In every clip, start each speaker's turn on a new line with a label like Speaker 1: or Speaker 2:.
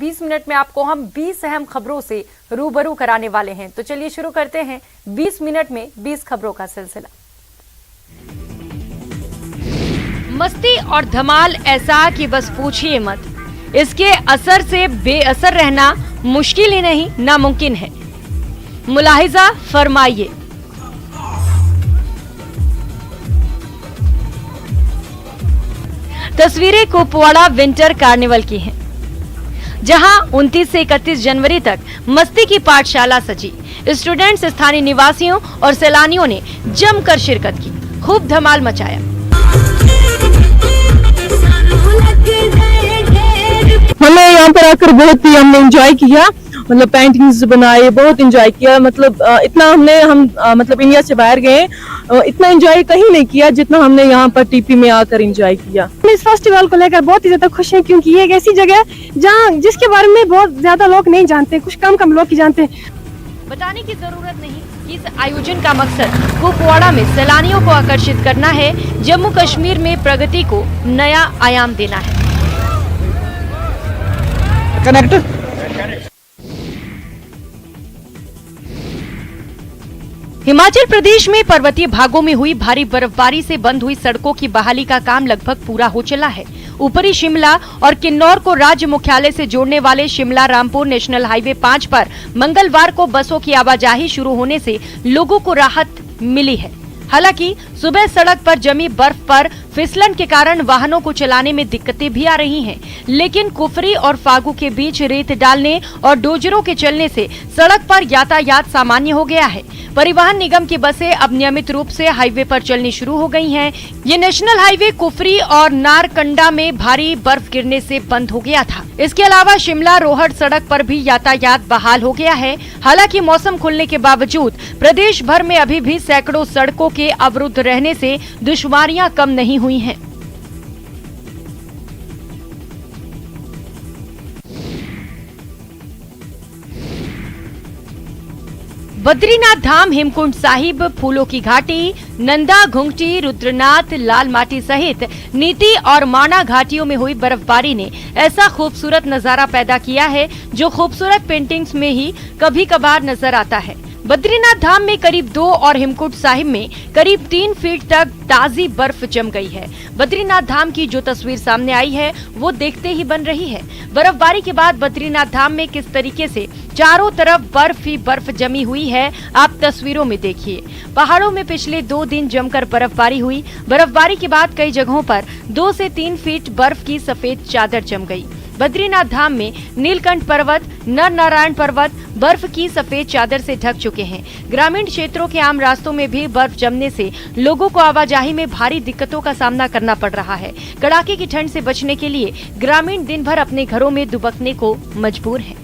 Speaker 1: 20 minute में आपको हम 20 अहम खबरों से रूबरू कराने वाले हैं। तो चलिए शुरू करते हैं 20 मिनट में 20 खबरों का सिलसिला। मस्ती और धमाल ऐसा कि बस पूछिए मत। इसके असर से बेअसर रहना मुश्किल ही नहीं नामुमकिन है। मुलाहिजा फरमाइए। तस्वीरें कुपवाड़ा विंटर कार्निवल की हैं, जहां 29 से 31 जनवरी तक मस्ती की पाठशाला सजी। स्टूडेंट्स, स्थानीय निवासियों और सैलानियों ने जमकर शिरकत की, खूब धमाल मचाया।
Speaker 2: हमने यहाँ पर आकर बहुत ही हमने एंजॉय किया, मतलब पेंटिंग्स बनाए, बहुत एंजॉय किया। मतलब इतना हम मतलब इंडिया से बाहर गए, इतना एंजॉय कहीं नहीं किया जितना हमने यहाँ पर टीपी में आकर एंजॉय किया।
Speaker 3: इस फेस्टिवल को लेकर बहुत ही ज्यादा खुश हैं, क्योंकि ये एक ऐसी जगह है जहाँ जिसके बारे में बहुत ज्यादा लोग नहीं जानते, कुछ कम लोग ही जानते हैं।
Speaker 1: बताने की जरूरत नहीं कि इस आयोजन का मकसद कुपवाड़ा में सैलानियों को आकर्षित करना है, जम्मू कश्मीर में प्रगति को नया आयाम देना है। हिमाचल प्रदेश में पर्वतीय भागों में हुई भारी बर्फबारी से बंद हुई सड़कों की बहाली का काम लगभग पूरा हो चला है। ऊपरी शिमला और किन्नौर को राज्य मुख्यालय से जोड़ने वाले शिमला रामपुर नेशनल हाईवे 5 पर मंगलवार को बसों की आवाजाही शुरू होने से लोगों को राहत मिली है। हालांकि सुबह सड़क पर जमी बर्फ पर फिसलन के कारण वाहनों को चलाने में दिक्कतें भी आ रही हैं, लेकिन कुफरी और फागू के बीच रेत डालने और डोजरों के चलने से सड़क पर यातायात सामान्य हो गया है। परिवहन निगम की बसें अब नियमित रूप से हाईवे पर चलनी शुरू हो गई हैं। ये नेशनल हाईवे कुफरी और नारकंडा में भारी बर्फ गिरने से बंद हो गया था। इसके अलावा शिमला रोहट सड़क पर भी यातायात बहाल हो गया है। हालांकि मौसम खुलने के बावजूद प्रदेश भर में अभी भी सैकड़ों सड़कों के अवरुद्ध रहने से दुश्वारियां कम नहीं हुई हैं। बद्रीनाथ धाम, हेमकुंड साहिब, फूलों की घाटी, नंदा घुंगटी, रुद्रनाथ, लाल माटी सहित नीति और माणा घाटियों में हुई बर्फबारी ने ऐसा खूबसूरत नजारा पैदा किया है जो खूबसूरत पेंटिंग्स में ही कभी कभार नजर आता है। बद्रीनाथ धाम में करीब 2 और हेमकुंड साहिब में करीब 3 फीट तक ताजी बर्फ जम गई है। बद्रीनाथ धाम की जो तस्वीर सामने आई है वो देखते ही बन रही है। बर्फबारी के बाद बद्रीनाथ धाम में किस तरीके से चारों तरफ बर्फ ही बर्फ जमी हुई है, आप तस्वीरों में देखिए। पहाड़ों में पिछले 2 दिन जमकर बर्फबारी हुई। बर्फबारी के बाद कई जगहों पर 2 से 3 फीट बर्फ की सफेद चादर जम गई। बद्रीनाथ धाम में नीलकंठ पर्वत, नर नारायण पर्वत बर्फ की सफेद चादर से ढक चुके हैं। ग्रामीण क्षेत्रों के आम रास्तों में भी बर्फ जमने से लोगों को आवाजाही में भारी दिक्कतों का सामना करना पड़ रहा है। कड़ाके की ठंड से बचने के लिए ग्रामीण दिन भर अपने घरों में दुबकने को मजबूर हैं।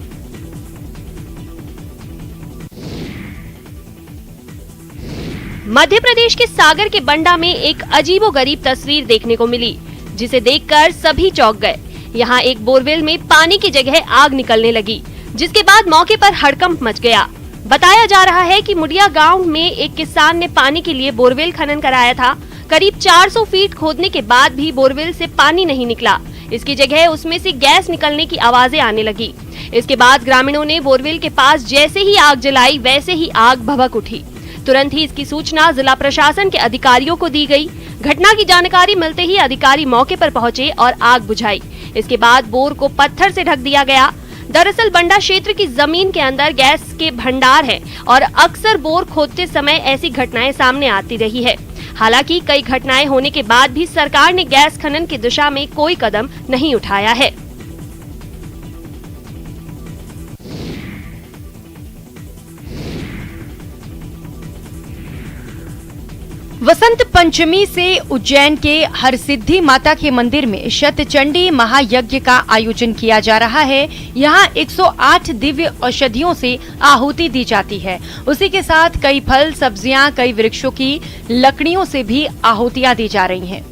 Speaker 4: मध्य प्रदेश के सागर के बंडा में एक अजीबोगरीब तस्वीर देखने को मिली, जिसे देखकर सभी चौंक गए। यहाँ एक बोरवेल में पानी की जगह आग निकलने लगी, जिसके बाद मौके पर हड़कंप मच गया। बताया जा रहा है कि मुडिया गांव में एक किसान ने पानी के लिए बोरवेल खनन कराया था। करीब 400 फीट खोदने के बाद भी बोरवेल से पानी नहीं निकला। इसकी जगह उसमें से गैस निकलने की आवाजें आने लगी। इसके बाद ग्रामीणों ने बोरवेल के पास जैसे ही आग जलाई, वैसे ही आग भभक उठी। तुरंत ही इसकी सूचना जिला प्रशासन के अधिकारियों को दी गई। घटना की जानकारी मिलते ही अधिकारी मौके पर पहुंचे और आग बुझाई। इसके बाद बोर को पत्थर से ढक दिया गया। दरअसल बंडा क्षेत्र की जमीन के अंदर गैस के भंडार है और अक्सर बोर खोदते समय ऐसी घटनाएं सामने आती रही है। हालांकि कई घटनाएं होने के बाद भी सरकार ने गैस खनन की दिशा में कोई कदम नहीं उठाया है।
Speaker 1: वसंत पंचमी से उज्जैन के हरसिद्धि माता के मंदिर में शतचंडी महायज्ञ का आयोजन किया जा रहा है। यहाँ 108 दिव्य औषधियों से आहुति दी जाती है। उसी के साथ कई फल, सब्जियां, कई वृक्षों की लकड़ियों से भी आहुतियां दी जा रही हैं।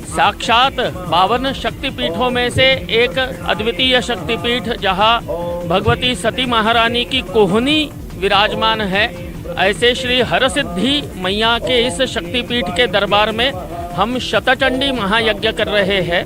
Speaker 5: साक्षात 52 शक्तिपीठों में से एक अद्वितीय शक्तिपीठ, जहाँ भगवती सती महारानी की कोहनी विराजमान है, ऐसे श्री हरसिद्धि मैया के इस शक्तिपीठ के दरबार में हम शतचंडी महायज्ञ कर रहे हैं।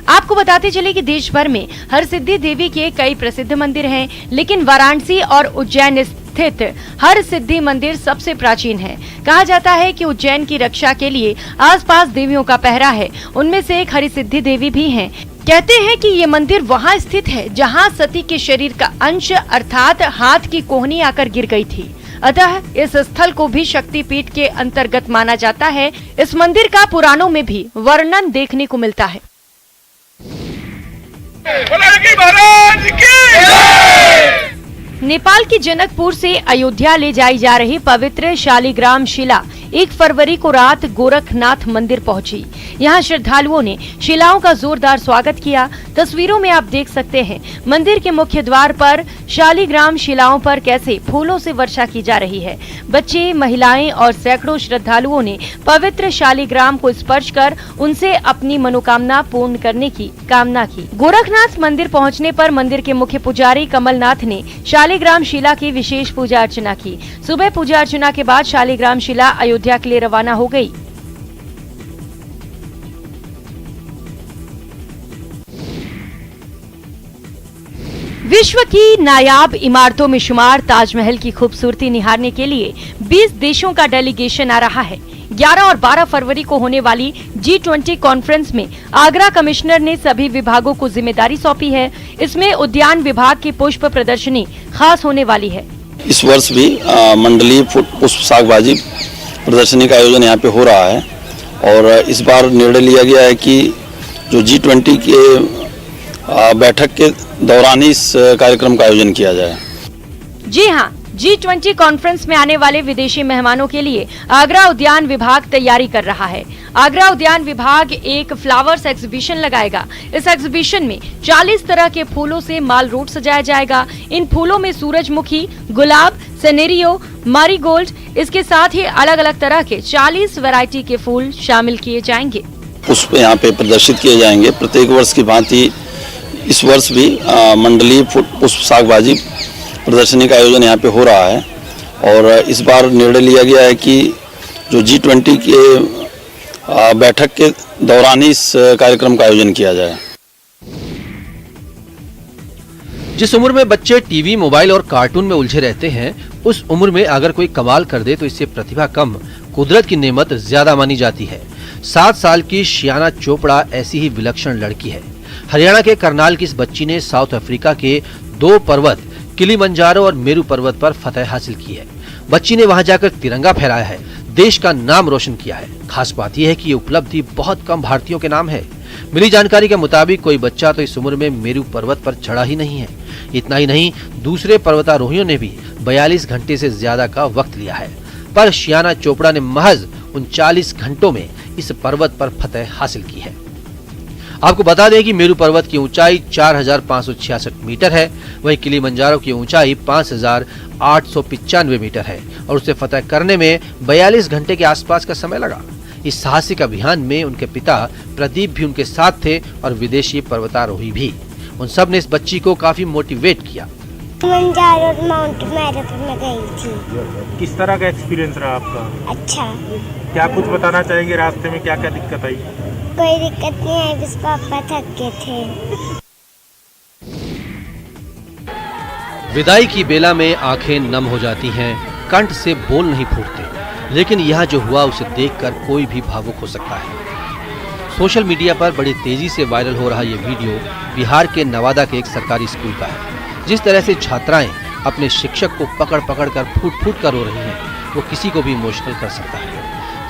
Speaker 1: आपको बताते चले कि देश भर में हरसिद्धि देवी के कई प्रसिद्ध मंदिर हैं, लेकिन वाराणसी और उज्जैन स्थित हरसिद्धि मंदिर सबसे प्राचीन है। कहा जाता है कि उज्जैन की रक्षा के लिए आसपास देवियों का पहरा है। उनमें से एक हरसिद्धि देवी भी हैं। कहते हैं कि ये मंदिर वहां स्थित है जहां सती के शरीर का अंश अर्थात हाथ की कोहनी आकर गिर गई थी। अतः इस स्थल को भी शक्तिपीठ के अंतर्गत माना जाता है। इस मंदिर का पुराणों में भी वर्णन देखने को मिलता है। नेपाल के जनकपुर से अयोध्या ले जाई जा रही पवित्र शालिग्राम शिला 1 फरवरी को रात गोरखनाथ मंदिर पहुंची। यहां श्रद्धालुओं ने शिलाओं का जोरदार स्वागत किया। तस्वीरों में आप देख सकते हैं मंदिर के मुख्य द्वार पर शालिग्राम शिलाओं पर कैसे फूलों से वर्षा की जा रही है। बच्चे, महिलाएं और सैकड़ों श्रद्धालुओं ने पवित्र शालिग्राम को स्पर्श कर उनसे अपनी मनोकामना पूर्ण करने की कामना की। गोरखनाथ मंदिर पहुंचने पर मंदिर के मुख्य पुजारी कमलनाथ ने शालिग्राम शिला की विशेष पूजा अर्चना की। सुबह पूजा अर्चना के बाद शालिग्राम शिला अयोध्या के लिए रवाना हो गई। विश्व की नायाब इमारतों में शुमार ताजमहल की खूबसूरती निहारने के लिए 20 देशों का डेलीगेशन आ रहा है। 11 और 12 फरवरी को होने वाली G20 कॉन्फ्रेंस में आगरा कमिश्नर ने सभी विभागों को जिम्मेदारी सौंपी है। इसमें उद्यान विभाग की पुष्प प्रदर्शनी खास होने वाली है।
Speaker 6: इस वर्ष भी मंडलीय पुष्प शाकबाजी प्रदर्शनी का आयोजन यहाँ पे हो रहा है और इस बार निर्णय लिया गया है कि जो G20 के बैठक के दौरान ही इस कार्यक्रम का आयोजन किया जाए।
Speaker 1: जी हाँ, G20 कॉन्फ्रेंस में आने वाले विदेशी मेहमानों के लिए आगरा उद्यान विभाग तैयारी कर रहा है। आगरा उद्यान विभाग एक फ्लावर्स एग्जीबिशन लगाएगा। इस एग्जीबिशन में 40 तरह के फूलों से माल रोड सजाया जाएगा। इन फूलों में सूरजमुखी, गुलाब, सेनेरियो, मारीगोल्ड, इसके साथ ही अलग अलग तरह के 40 वैरायटी के फूल शामिल किए जाएंगे।
Speaker 6: पुष्प यहाँ पे प्रदर्शित किए जाएंगे। प्रत्येक वर्ष की भांति इस वर्ष भी मंडलीय पुष्प शाकबाजी प्रदर्शनी का आयोजन यहाँ पे हो रहा है और इस बार निर्णय लिया गया है कि जो G20 के बैठक के दौरान ही इस कार्यक्रम का आयोजन किया जाए।
Speaker 7: जिस उम्र में बच्चे टीवी, मोबाइल और कार्टून में उलझे रहते हैं, उस उम्र में अगर कोई कमाल कर दे तो इससे प्रतिभा कम, कुदरत की नेमत ज्यादा मानी जाती है। 7 साल की शियाना चोपड़ा ऐसी ही विलक्षण लड़की है। हरियाणा के करनाल की इस बच्ची ने साउथ अफ्रीका के 2 पर्वत किलिमंजारो और मेरू पर्वत पर फतह हासिल की है। बच्ची ने वहां जाकर तिरंगा फहराया है, देश का नाम रोशन किया है। खास बात यह है कि ये उपलब्धि बहुत कम भारतीयों के नाम है। मिली जानकारी के मुताबिक कोई बच्चा तो इस उम्र में मेरू पर्वत पर चढ़ा ही नहीं है। इतना ही नहीं, दूसरे पर्वतारोहियों ने भी 42 घंटे से ज्यादा का वक्त लिया है, पर शियाना चोपड़ा ने महज 39 घंटों में इस पर्वत पर फतह हासिल की है। आपको बता दें कि मेरू पर्वत की ऊंचाई 4566 मीटर है, वहीं किलिमंजारो की ऊंचाई 5895 मीटर है और उसे फतह करने में 42 घंटे के आसपास का समय लगा। इस साहसिक अभियान में उनके पिता प्रदीप भी उनके साथ थे और विदेशी पर्वतारोही भी। उन सब ने इस बच्ची को काफी मोटिवेट किया।
Speaker 8: किलिमंजारो और माउंट मैराथन में गई थी।
Speaker 9: किस तरह का एक्सपीरियंस रहा आपका?
Speaker 8: अच्छा।
Speaker 9: क्या कुछ बताना चाहेंगे, रास्ते में क्या क्या दिक्कत आई?
Speaker 8: कोई दिक्कत नहीं आई, बस पापा थक गए थे।
Speaker 7: विदाई की बेला में आंखें नम हो जाती हैं, कंठ से बोल नहीं फूटते, लेकिन यह जो हुआ उसे देखकर कोई भी भावुक हो सकता है। सोशल मीडिया पर बड़ी तेजी से वायरल हो रहा ये वीडियो बिहार के नवादा के एक सरकारी स्कूल का है। जिस तरह से छात्राएं अपने शिक्षक को पकड़ पकड़ कर फूट फूट कर रो रही हैं, वो किसी को भी इमोशनल कर सकता है।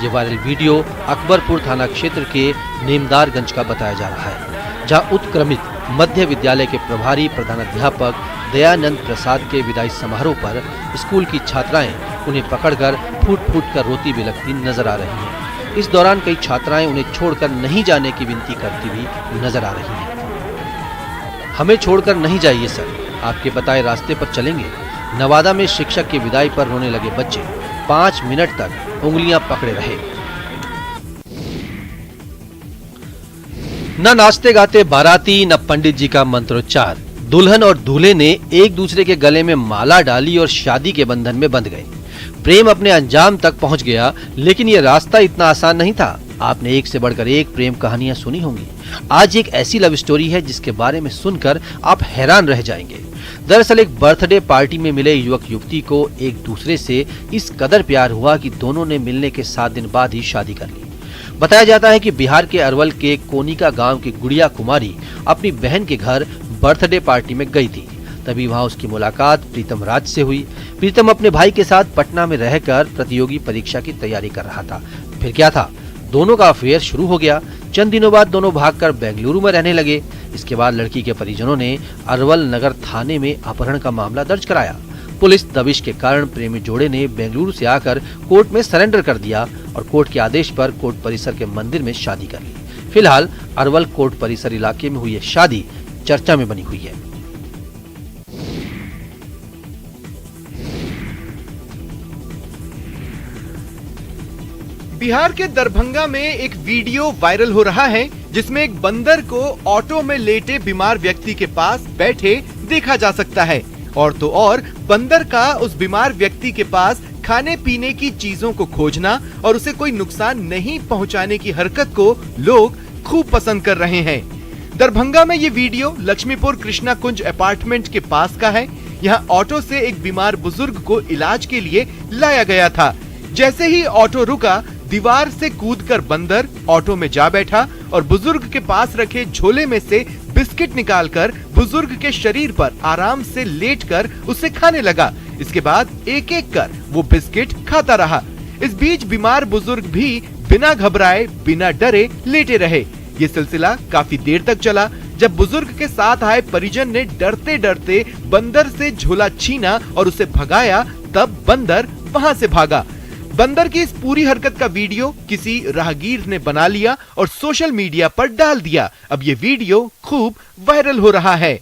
Speaker 7: ये वायरल वीडियो अकबरपुर थाना क्षेत्र के नेमदारगंज का बताया जा रहा है, जहां उत्क्रमित मध्य विद्यालय के प्रभारी प्रधानाध्यापक दयानंद प्रसाद के विदाई समारोह पर स्कूल की छात्राएं उन्हें पकड़कर फूट फूट कर रोती बिलखती नजर आ रही हैं। इस दौरान कई छात्राएं उन्हें छोड़कर नहीं जाने की विनती करती भी नजर आ रही हैं। हमें छोड़कर नहीं जाइए सर, आपके बताए रास्ते पर चलेंगे। नवादा में शिक्षक की विदाई पर रोने लगे बच्चे 5 मिनट तक उंगलियां पकड़े रहे। न नाचते गाते बाराती, न पंडित जी का मंत्रोच्चार। दुल्हन और दूल्हे ने एक दूसरे के गले में माला डाली और शादी के बंधन में बंध गए। प्रेम अपने अंजाम तक पहुंच गया, लेकिन यह रास्ता इतना आसान नहीं था। आपने एक से बढ़कर एक प्रेम कहानियां सुनी होंगी। आज एक ऐसी लव स्टोरी है जिसके बारे में सुनकर आप हैरान रह जाएंगे। दरअसल एक बर्थडे पार्टी में मिले युवक युवती को एक दूसरे से इस कदर प्यार हुआ कि दोनों ने मिलने के 7 दिन बाद ही शादी कर ली। बताया जाता है कि बिहार के अरवल के कोनिका गांव की गुड़िया कुमारी अपनी बहन के घर बर्थडे पार्टी में गई थी। तभी वहां उसकी मुलाकात प्रीतम राज से हुई। प्रीतम अपने भाई के साथ पटना में रहकर प्रतियोगी परीक्षा की तैयारी कर रहा था। फिर क्या था, दोनों का अफेयर शुरू हो गया। चंद दिनों बाद दोनों भागकर बेंगलुरु में रहने लगे। इसके बाद लड़की के परिजनों ने अरवल नगर थाने में अपहरण का मामला दर्ज कराया। पुलिस दबिश के कारण प्रेमी जोड़े ने बेंगलुरु से आकर कोर्ट में सरेंडर कर दिया और कोर्ट के आदेश पर कोर्ट परिसर के मंदिर में शादी कर ली। फिलहाल अरवल कोर्ट परिसर इलाके में हुई यह शादी चर्चा में बनी हुई है।
Speaker 10: बिहार के दरभंगा में एक वीडियो वायरल हो रहा है जिसमें एक बंदर को ऑटो में लेटे बीमार व्यक्ति के पास बैठे देखा जा सकता है। और तो और बंदर का उस बीमार व्यक्ति के पास खाने पीने की चीजों को खोजना और उसे कोई नुकसान नहीं पहुंचाने की हरकत को लोग खूब पसंद कर रहे हैं। दरभंगा में ये वीडियो लक्ष्मीपुर कृष्णा कुंज अपार्टमेंट के पास का है। यहाँ ऑटो से एक बीमार बुजुर्ग को इलाज के लिए लाया गया था। जैसे ही ऑटो रुका, दीवार से कूदकर बंदर ऑटो में जा बैठा और बुजुर्ग के पास रखे झोले में से बिस्किट निकालकर बुजुर्ग के शरीर पर आराम से लेटकर उसे खाने लगा। इसके बाद एक एक कर वो बिस्किट खाता रहा। इस बीच बीमार बुजुर्ग भी बिना घबराए बिना डरे लेटे रहे। ये सिलसिला काफी देर तक चला। जब बुजुर्ग के साथ आए परिजन ने डरते डरते बंदर से झोला छीना और उसे भगाया, तब बंदर वहां से भागा। बंदर की इस पूरी हरकत का वीडियो किसी राहगीर ने बना लिया और सोशल मीडिया पर डाल दिया। अब ये वीडियो खूब वायरल हो रहा है।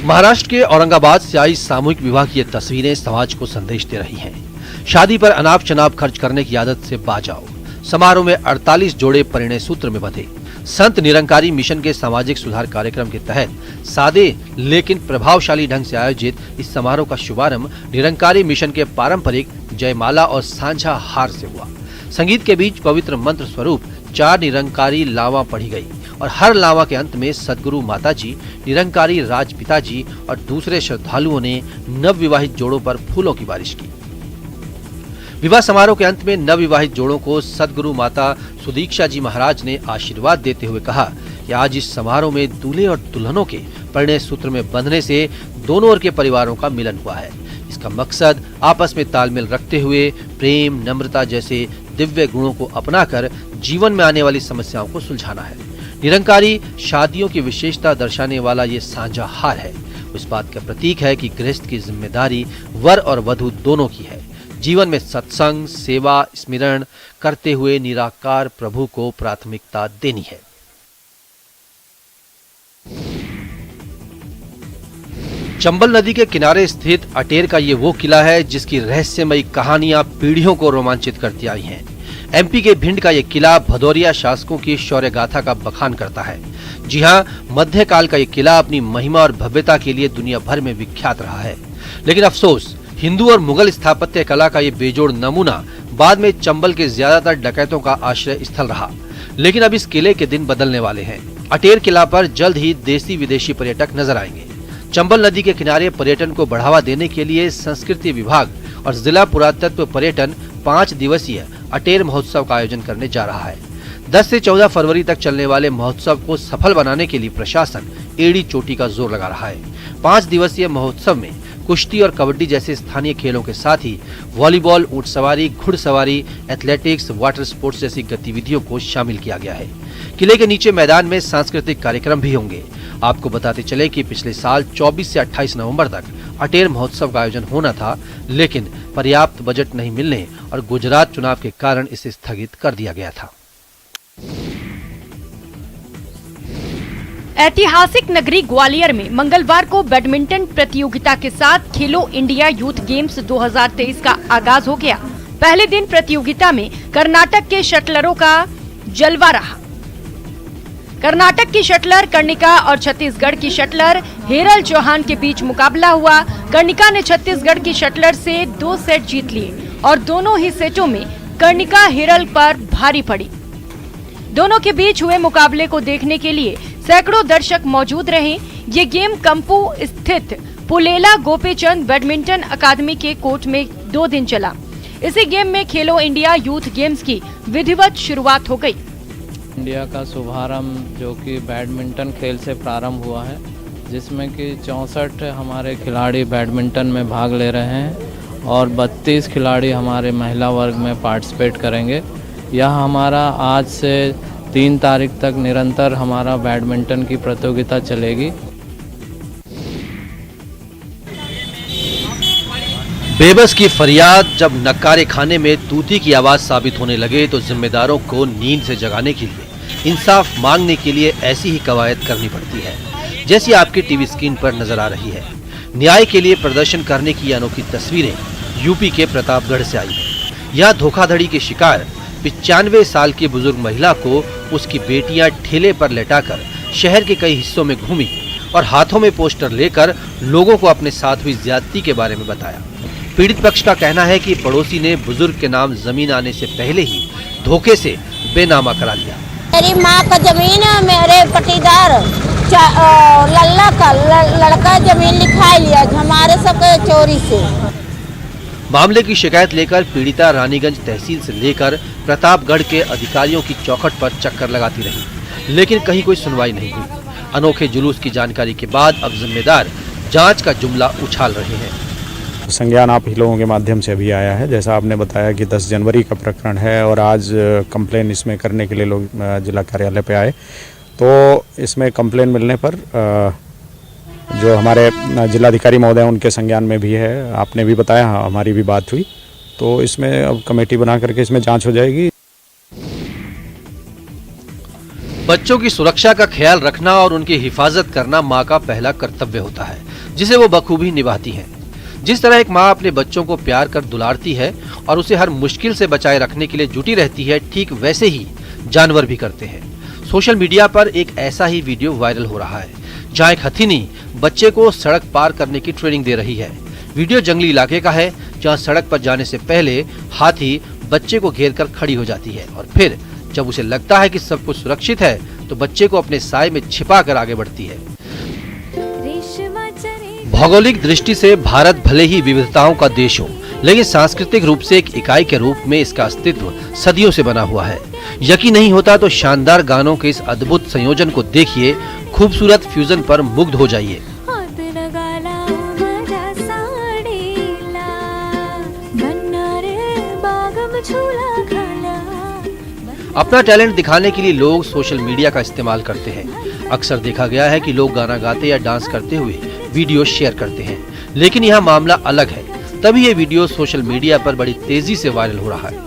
Speaker 7: महाराष्ट्र के औरंगाबाद से आई सामूहिक विवाह की ये तस्वीरें समाज को संदेश दे रही हैं। शादी पर अनाप शनाप खर्च करने की आदत से बाज आओ। समारोह में 48 जोड़े परिणय सूत्र में बंधे। संत निरंकारी मिशन के सामाजिक सुधार कार्यक्रम के तहत सादे लेकिन प्रभावशाली ढंग से आयोजित इस समारोह का शुभारंभ निरंकारी मिशन के पारंपरिक जयमाला और सांझा हार से हुआ। संगीत के बीच पवित्र मंत्र स्वरूप 4 निरंकारी लावा पढ़ी गई और हर लावा के अंत में सदगुरु माताजी, निरंकारी राज पिताजी और दूसरे श्रद्धालुओं ने नवविवाहित जोड़ों पर फूलों की बारिश की। विवाह समारोह के अंत में नवविवाहित जोड़ों को सदगुरु माता सुदीक्षा जी महाराज ने आशीर्वाद देते हुए कहा कि आज इस समारोह में दूल्हे और दुल्हनों के परिणय सूत्र में बंधने से दोनों ओर के परिवारों का मिलन हुआ है। इसका मकसद आपस में तालमेल रखते हुए प्रेम, नम्रता जैसे दिव्य गुणों को अपनाकर जीवन में आने वाली समस्याओं को सुलझाना है। निरंकारी शादियों की विशेषता दर्शाने वाला ये सांझा हार है। इस बात का प्रतीक है कि गृहस्थ की जिम्मेदारी वर और वधू दोनों की है। जीवन में सत्संग, सेवा, स्मरण करते हुए निराकार प्रभु को प्राथमिकता देनी है। चंबल नदी के किनारे स्थित अटेर का ये वो किला है जिसकी रहस्यमयी कहानियां पीढ़ियों को रोमांचित करती आई हैं। एमपी के भिंड का ये किला भदौरिया शासकों की शौर्य गाथा का बखान करता है। जी हाँ, मध्यकाल का ये किला अपनी महिमा और भव्यता के लिए दुनिया भर में विख्यात रहा है। लेकिन अफसोस, हिंदू और मुगल स्थापत्य कला का ये बेजोड़ नमूना बाद में चंबल के ज्यादातर डकैतों का आश्रय स्थल रहा। लेकिन अब इस किले के दिन बदलने वाले हैं। अटेर किला पर जल्द ही देसी विदेशी पर्यटक नजर आएंगे। चंबल नदी के किनारे पर्यटन को बढ़ावा देने के लिए संस्कृति विभाग और जिला पुरातत्व पर्यटन 5 दिवसीय अटेर महोत्सव का आयोजन करने जा रहा है। 10 से 14 फरवरी तक चलने वाले महोत्सव को सफल बनाने के लिए प्रशासन एड़ी चोटी का जोर लगा रहा है। 5 दिवसीय महोत्सव में कुश्ती और कबड्डी जैसे स्थानीय खेलों के साथ ही वॉलीबॉल, ऊंट सवारी, घुड़सवारी, एथलेटिक्स, वाटर स्पोर्ट्स जैसी गतिविधियों को शामिल किया गया है। किले के नीचे मैदान में सांस्कृतिक कार्यक्रम भी होंगे। आपको बताते चले कि पिछले साल 24 से 28 नवंबर तक अटेर महोत्सव का आयोजन होना था, लेकिन पर्याप्त बजट नहीं मिलने और गुजरात चुनाव के कारण इसे स्थगित कर दिया गया था।
Speaker 1: ऐतिहासिक नगरी ग्वालियर में मंगलवार को बैडमिंटन प्रतियोगिता के साथ खेलो इंडिया यूथ गेम्स 2023 का आगाज हो गया। पहले दिन प्रतियोगिता में कर्नाटक के शटलरों का जलवा रहा। कर्नाटक की शटलर कर्णिका और छत्तीसगढ़ की शटलर हेरल चौहान के बीच मुकाबला हुआ। कर्णिका ने छत्तीसगढ़ की शटलर से 2 सेट जीत लिए और दोनों ही सेटों में कर्णिका हेरल पर भारी पड़ी। दोनों के बीच हुए मुकाबले को देखने के लिए सैकड़ों दर्शक मौजूद रहे। ये गेम कंपू स्थित पुलेला गोपीचंद बैडमिंटन अकादमी के कोर्ट में 2 दिन चला। इसी गेम में खेलो इंडिया यूथ गेम्स की विधिवत शुरुआत हो गई।
Speaker 11: इंडिया का शुभारंभ जो कि बैडमिंटन खेल से प्रारंभ हुआ है, जिसमें कि 64 हमारे खिलाड़ी बैडमिंटन में भाग ले रहे हैं और 32 खिलाड़ी हमारे महिला वर्ग में पार्टिसिपेट करेंगे। यह हमारा आज से 3 तारीख तक निरंतर हमारा बैडमिंटन की प्रतियोगिता चलेगी।
Speaker 7: बेबस की फरियाद जब नक्कारे खाने में तूती की आवाज साबित होने लगे तो जिम्मेदारों को नींद से जगाने के लिए, इंसाफ मांगने के लिए ऐसी ही कवायद करनी पड़ती है, जैसी आपकी टीवी स्क्रीन पर नजर आ रही है। न्याय के लिए प्रदर्शन करने की अनोखी तस्वीरें यूपी के प्रतापगढ़ से आई है। यह धोखाधड़ी के शिकार 95 साल की बुजुर्ग महिला को उसकी बेटियां ठेले पर लेटाकर शहर के कई हिस्सों में घूमी और हाथों में पोस्टर लेकर लोगों को अपने साथ हुई ज्यादती के बारे में बताया। पीड़ित पक्ष का कहना है कि पड़ोसी ने बुजुर्ग के नाम जमीन आने से पहले ही धोखे से बेनामा करा लिया।
Speaker 8: मेरी माँ का जमीन है, मेरे पटीदार लल्ला का लड़का जमीन लिखा लिया हमारे सबके चोरी से।
Speaker 7: मामले की शिकायत लेकर पीड़िता रानीगंज तहसील से लेकर प्रतापगढ़ के अधिकारियों की चौखट पर चक्कर लगाती रही, लेकिन कहीं कोई सुनवाई नहीं हुई। अनोखे जुलूस की जानकारी के बाद अब जिम्मेदार जांच का जुमला उछाल रहे हैं।
Speaker 9: संज्ञान आप ही लोगों के माध्यम से अभी आया है, जैसा आपने बताया कि 10 जनवरी का प्रकरण है और आज कंप्लेन इसमें करने के लिए लोग जिला कार्यालय पे आए। तो इसमें कंप्लेन मिलने पर जो हमारे जिलाधिकारी महोदय उनके संज्ञान में भी है, आपने भी बताया, हमारी भी बात हुई, तो इसमें अब कमेटी बना करके इसमें जांच हो जाएगी।
Speaker 7: बच्चों की सुरक्षा का ख्याल रखना और उनकी हिफाजत करना माँ का पहला कर्तव्य होता है, जिसे वो बखूबी निभाती है। जिस तरह एक माँ अपने बच्चों को प्यार कर दुलारती है और उसे हर मुश्किल से बचाए रखने के लिए जुटी रहती है, ठीक वैसे ही जानवर भी करते हैं। सोशल मीडिया पर एक ऐसा ही वीडियो वायरल हो रहा है, जहाँ एक हथिनी बच्चे को सड़क पार करने की ट्रेनिंग दे रही है। वीडियो जंगली इलाके का है, जहाँ सड़क पर जाने से पहले हाथी बच्चे को घेर कर खड़ी हो जाती है और फिर जब उसे लगता है कि सब कुछ सुरक्षित है तो बच्चे को अपने साए में छिपा कर आगे बढ़ती है। भौगोलिक दृष्टि से भारत भले ही विविधताओं का देश हो, लेकिन सांस्कृतिक रूप से एक इकाई के रूप में इसका अस्तित्व सदियों से बना हुआ है। यकीन नहीं होता तो शानदार गानों के इस अद्भुत संयोजन को देखिए, खूबसूरत फ्यूजन पर मुग्ध हो जाइए। अपना टैलेंट दिखाने के लिए लोग सोशल मीडिया का इस्तेमाल करते हैं। अक्सर देखा गया है कि लोग गाना गाते या डांस करते हुए वीडियो शेयर करते हैं, लेकिन यह मामला अलग है। तभी ये वीडियो सोशल मीडिया पर बड़ी तेजी से वायरल हो रहा है,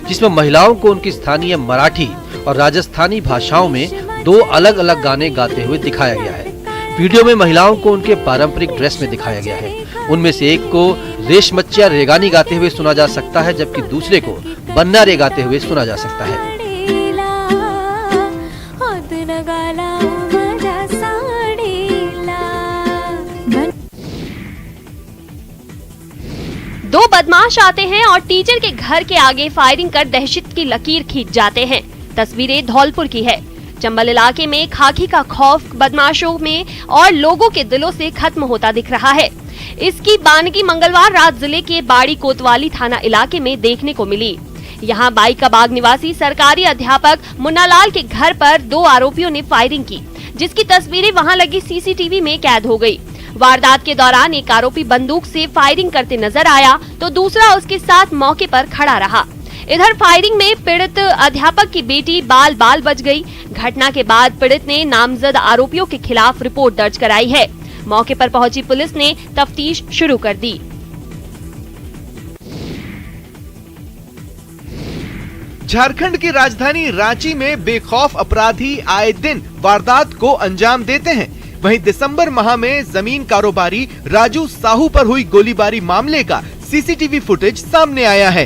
Speaker 7: जिसमें महिलाओं को उनकी स्थानीय मराठी और राजस्थानी भाषाओं में 2 अलग अलग गाने गाते हुए दिखाया गया है। वीडियो में महिलाओं को उनके पारंपरिक ड्रेस में दिखाया गया है। उनमें से एक को रेशमच्चिया रेगानी गाते हुए सुना जा सकता है, जबकि दूसरे को बन्ना रे गाते हुए सुना जा सकता है।
Speaker 4: दो बदमाश आते हैं और टीचर के घर के आगे फायरिंग कर दहशत की लकीर खींच जाते हैं। तस्वीरें धौलपुर की है। चंबल इलाके में खाकी का खौफ बदमाशों में और लोगों के दिलों से खत्म होता दिख रहा है। इसकी बानगी मंगलवार रात जिले के बाड़ी कोतवाली थाना इलाके में देखने को मिली। यहाँ बाई का बाग निवासी सरकारी अध्यापक मुन्नालाल के घर पर 2 आरोपियों ने फायरिंग की, जिसकी तस्वीरें वहाँ लगी सीसीटीवी में कैद हो गयी। वारदात के दौरान एक आरोपी बंदूक से फायरिंग करते नजर आया तो दूसरा उसके साथ मौके पर खड़ा रहा। इधर फायरिंग में पीड़ित अध्यापक की बेटी बाल बाल बच गई। घटना के बाद पीड़ित ने नामजद आरोपियों के खिलाफ रिपोर्ट दर्ज कराई है। मौके पर पहुंची पुलिस ने तफ्तीश शुरू कर दी।
Speaker 10: झारखंड की राजधानी रांची में बेखौफ अपराधी आए दिन वारदात को अंजाम देते हैं। वहीं दिसंबर माह में जमीन कारोबारी राजू साहू पर हुई गोलीबारी मामले का सीसीटीवी फुटेज सामने आया है।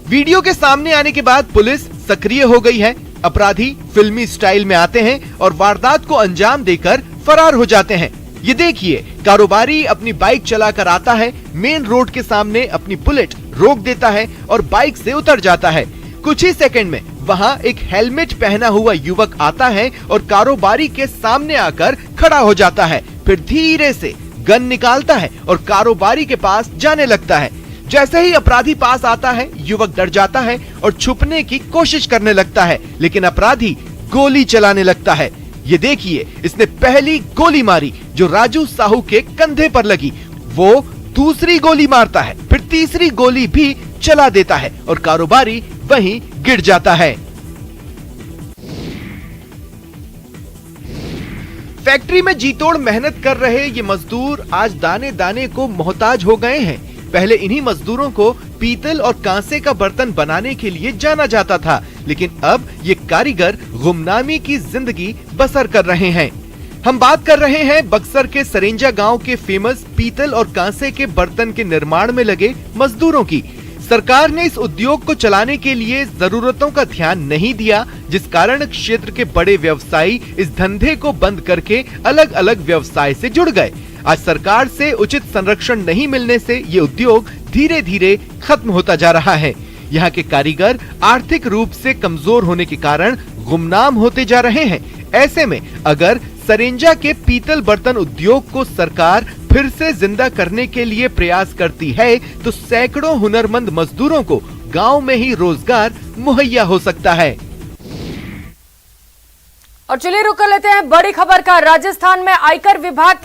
Speaker 10: वीडियो के सामने आने के बाद पुलिस सक्रिय हो गई है। अपराधी फिल्मी स्टाइल में आते हैं और वारदात को अंजाम देकर फरार हो जाते हैं। ये देखिए, कारोबारी अपनी बाइक चलाकर आता है, मेन रोड के सामने अपनी बुलेट रोक देता है और बाइक से उतर जाता है। कुछ ही सेकंड में वहाँ एक हेलमेट पहना हुआ युवक आता है और कारोबारी के सामने आकर खड़ा हो जाता है। फिर धीरे से गन निकालता है और कारोबारी के पास जाने लगता है। जैसे ही अपराधी पास आता है, युवक डर जाता है और छुपने की कोशिश करने लगता है, लेकिन अपराधी गोली चलाने लगता है। ये देखिए, इसने पहली गोली मारी जो राजू साहू के कंधे पर लगी। वो दूसरी गोली मारता है, फिर तीसरी गोली भी चला देता है और कारोबारी वहीं गिर जाता है। फैक्ट्री में जीतोड़ मेहनत कर रहे ये मजदूर आज दाने दाने को मोहताज हो गए हैं। पहले इन्हीं मजदूरों को पीतल और कांसे का बर्तन बनाने के लिए जाना जाता था, लेकिन अब ये कारीगर गुमनामी की जिंदगी बसर कर रहे हैं। हम बात कर रहे हैं बक्सर के सरेंजा गांव के फेमस पीतल और कांसे के बर्तन के निर्माण में लगे मजदूरों की। सरकार ने इस उद्योग को चलाने के लिए जरूरतों का ध्यान नहीं दिया, जिस कारण क्षेत्र के बड़े व्यवसायी इस धंधे को बंद करके अलग अलग व्यवसाय से जुड़ गए। आज सरकार से उचित संरक्षण नहीं मिलने से ये उद्योग धीरे धीरे खत्म होता जा रहा है। यहाँ के कारीगर आर्थिक रूप से कमजोर होने के कारण गुमनाम होते जा रहे हैं। ऐसे में अगर सरेंजा के पीतल बर्तन उद्योग को सरकार फिर से जिंदा करने के लिए प्रयास करती है, तो सैकड़ों हुनरमंद मजदूरों को गांव में ही रोजगार मुहैया हो सकता है।
Speaker 1: और चलिए रुक कर लेते हैं बड़ी खबर का। राजस्थान में आयकर विभाग